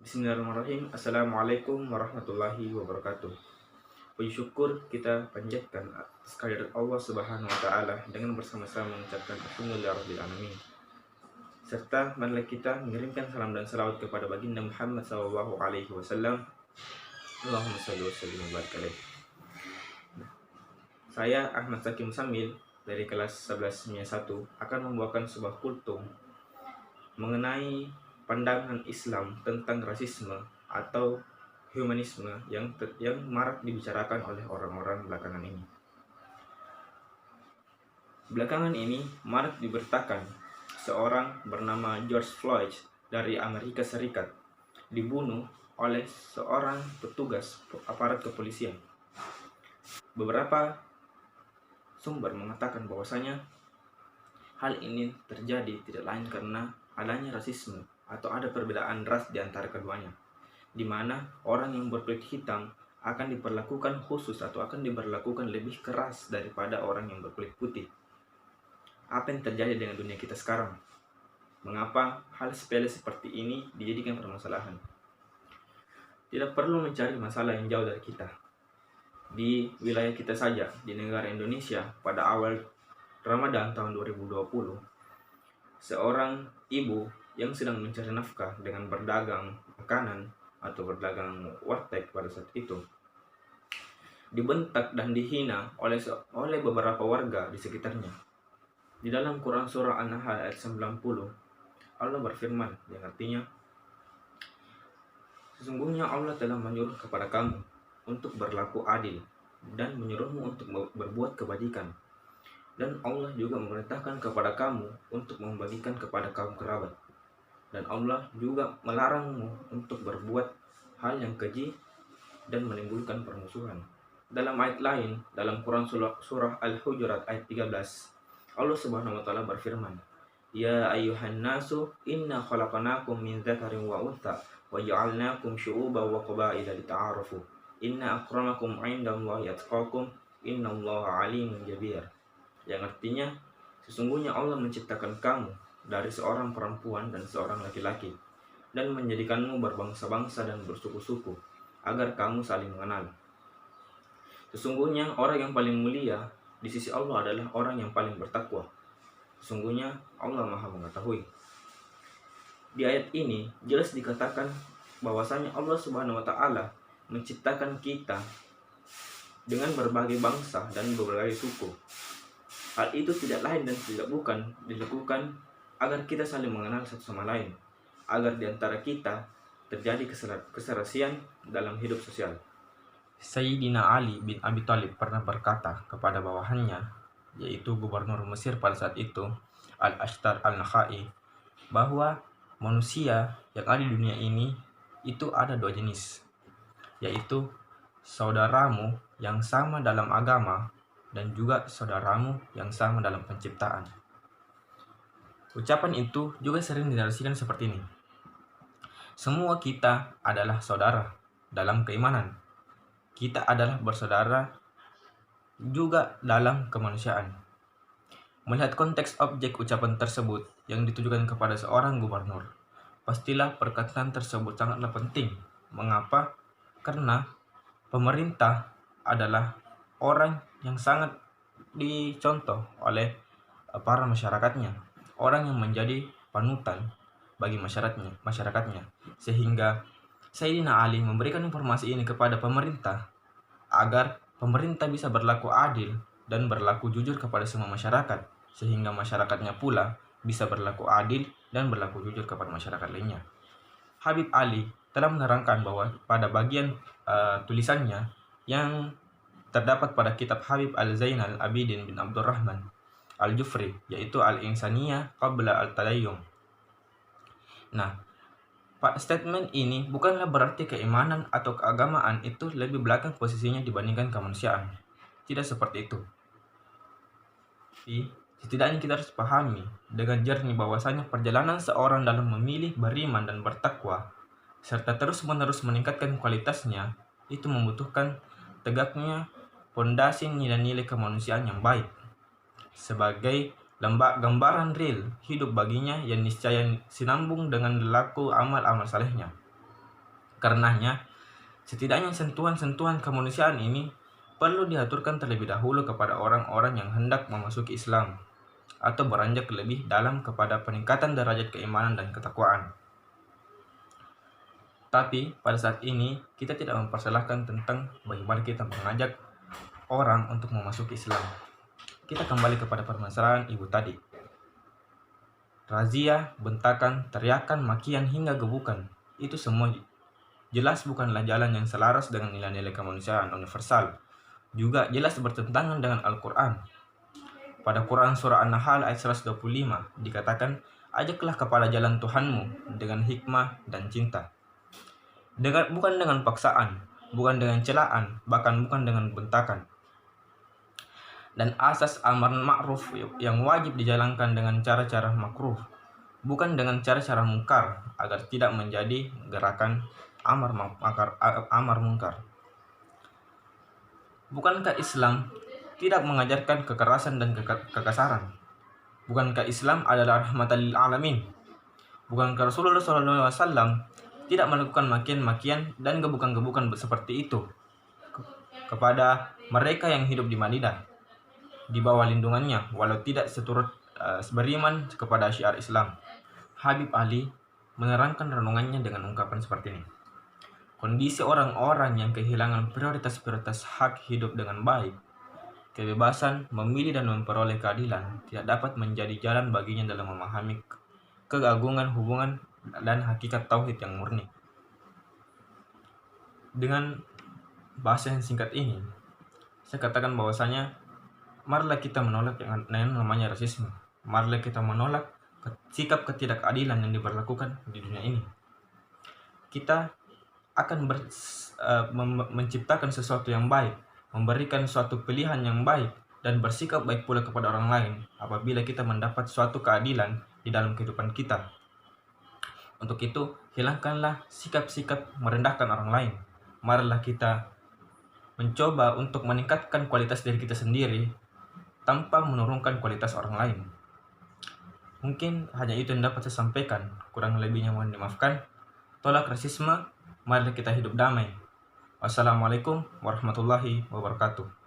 Bismillahirrahmanirrahim. Assalamualaikum warahmatullahi wabarakatuh. Puji syukur kita panjatkan atas kehadirat Allah Subhanahu wa taala dengan bersama-sama mengucapkan alhamdulillahirabbil alamin. Serta marilah kita mengirimkan salam dan salawat kepada baginda Muhammad sallallahu alaihi wasallam. Allahumma shalli wa sallim wa barik alaihi. Saya Ahmad Sakim Samil dari kelas 11 1 akan membawakan sebuah kultum mengenai pandangan Islam tentang rasisme atau humanisme yang marak dibicarakan oleh orang-orang belakangan ini. Belakangan ini marak diberitakan seorang bernama George Floyd dari Amerika Serikat dibunuh oleh seorang petugas aparat kepolisian. Beberapa sumber mengatakan bahwasanya hal ini terjadi tidak lain karena adanya rasisme atau ada perbedaan ras di antara keduanya, di mana orang yang berkulit hitam akan diperlakukan khusus atau akan diberlakukan lebih keras daripada orang yang berkulit putih. Apa yang terjadi dengan dunia kita sekarang? Mengapa hal sepele seperti ini dijadikan permasalahan? Tidak perlu mencari masalah yang jauh dari kita. Di wilayah kita saja, di negara Indonesia, pada awal Ramadan tahun 2020, seorang ibu yang sedang mencari nafkah dengan berdagang makanan atau berdagang warteg pada saat itu dibentak dan dihina oleh beberapa warga di sekitarnya. Di dalam Quran surah An-Nahl ayat 90, Allah berfirman yang artinya, sesungguhnya Allah telah menyuruh kepada kamu untuk berlaku adil dan menyuruhmu untuk berbuat kebajikan, dan Allah juga memerintahkan kepada kamu untuk membagikan kepada kaum kerabat, dan Allah juga melarangmu untuk berbuat hal yang keji dan menimbulkan permusuhan. Dalam ayat lain, dalam Quran surah Al-Hujurat ayat 13, Allah Subhanahu wa taala berfirman, Ya ayyuhan nasu inna khalaqnakum min dzakarin wa untha wa ja'alnakum syu'uban wa qabaila lita'arafu. Inna akramakum 'indallahi atqakum innallaha 'alimun jabir. Yang artinya, sesungguhnya Allah menciptakan kamu dari seorang perempuan dan seorang laki-laki dan menjadikanmu berbangsa-bangsa dan bersuku-suku agar kamu saling mengenal. Sesungguhnya orang yang paling mulia di sisi Allah adalah orang yang paling bertakwa. Sesungguhnya Allah Maha mengetahui. Di ayat ini jelas dikatakan bahwasanya Allah Subhanahu wa taala menciptakan kita dengan berbagai bangsa dan berbagai suku. Hal itu tidak lain dan tidak bukan dilakukan agar kita saling mengenal satu sama lain, agar di antara kita terjadi keserasian dalam hidup sosial. Sayyidina Ali bin Abi Thalib pernah berkata kepada bawahannya, yaitu gubernur Mesir pada saat itu, Al-Ashtar Al-Nakhai, bahwa manusia yang ada di dunia ini itu ada dua jenis, yaitu saudaramu yang sama dalam agama dan juga saudaramu yang sama dalam penciptaan. Ucapan itu juga sering dinarasikan seperti ini. Semua kita adalah saudara dalam keimanan. Kita adalah bersaudara juga dalam kemanusiaan. Melihat konteks objek ucapan tersebut yang ditujukan kepada seorang gubernur, pastilah perkataan tersebut sangatlah penting. Mengapa? Karena pemerintah adalah orang yang sangat dicontoh oleh para masyarakatnya, orang yang menjadi panutan bagi masyarakatnya, sehingga Sayyidina Ali memberikan informasi ini kepada pemerintah agar pemerintah bisa berlaku adil dan berlaku jujur kepada semua masyarakat, sehingga masyarakatnya pula bisa berlaku adil dan berlaku jujur kepada masyarakat lainnya. Habib Ali telah menerangkan bahwa pada bagian tulisannya yang terdapat pada kitab Habib Al-Zainal Abidin bin Abdurrahman Al-Jufri, yaitu Al-Insaniyah Qabla Al-Tadayyum. Nah, statement ini bukanlah berarti keimanan atau keagamaan itu lebih belakang posisinya dibandingkan kemanusiaan. Tidak seperti itu. Setidaknya kita harus pahami dengan jernih bahwasanya perjalanan seorang dalam memilih beriman dan bertakwa serta terus-menerus meningkatkan kualitasnya itu membutuhkan tegaknya fondasi nilai-nilai kemanusiaan yang baik sebagai gambaran real hidup baginya yang niscaya sinambung dengan laku amal-amal salehnya. Karenanya, setidaknya sentuhan-sentuhan kemanusiaan ini perlu diaturkan terlebih dahulu kepada orang-orang yang hendak memasuki Islam atau beranjak lebih dalam kepada peningkatan derajat keimanan dan ketakwaan. Tapi pada saat ini kita tidak mempersalahkan tentang bagaimana kita mengajak orang untuk memasuki Islam. Kita kembali kepada permasalahan ibu tadi. Razia, bentakan, teriakan, makian hingga gebukan, itu semua jelas bukanlah jalan yang selaras dengan nilai-nilai kemanusiaan universal. Juga jelas bertentangan dengan Al-Quran. Pada Quran Surah An-Nahl ayat 125 dikatakan, ajaklah kepada jalan Tuhanmu dengan hikmah dan cinta. Bukan dengan paksaan, bukan dengan celaan, bahkan bukan dengan bentakan. Dan asas amar ma'ruf yang wajib dijalankan dengan cara-cara makruh, bukan dengan cara-cara mungkar, agar tidak menjadi gerakan amar mungkar. Bukankah Islam tidak mengajarkan kekerasan dan kekasaran? Bukankah Islam adalah rahmatan lil alamin? Bukankah Rasulullah SAW tidak melakukan makian-makian dan gebukan-gebukan seperti itu kepada mereka yang hidup di Madinah di bawah lindungannya, walau tidak seturut beriman kepada syiar Islam? Habib Ali menerangkan renungannya dengan ungkapan seperti ini. Kondisi orang-orang yang kehilangan prioritas-prioritas hak hidup dengan baik, kebebasan memilih dan memperoleh keadilan, tidak dapat menjadi jalan baginya dalam memahami keagungan hubungan dan hakikat tauhid yang murni. Dengan bahasa yang singkat ini, saya katakan bahwasanya marilah kita menolak yang namanya rasisme. Marilah kita menolak sikap ketidakadilan yang diberlakukan di dunia ini. Kita akan menciptakan sesuatu yang baik, memberikan suatu pilihan yang baik, dan bersikap baik pula kepada orang lain apabila kita mendapat suatu keadilan di dalam kehidupan kita. Untuk itu, hilangkanlah sikap-sikap merendahkan orang lain. Marilah kita mencoba untuk meningkatkan kualitas diri kita sendiri tanpa menurunkan kualitas orang lain. Mungkin hanya itu yang dapat saya sampaikan. Kurang lebihnya mohon dimaafkan. Tolak rasisme, marilah kita hidup damai. Wassalamualaikum warahmatullahi wabarakatuh.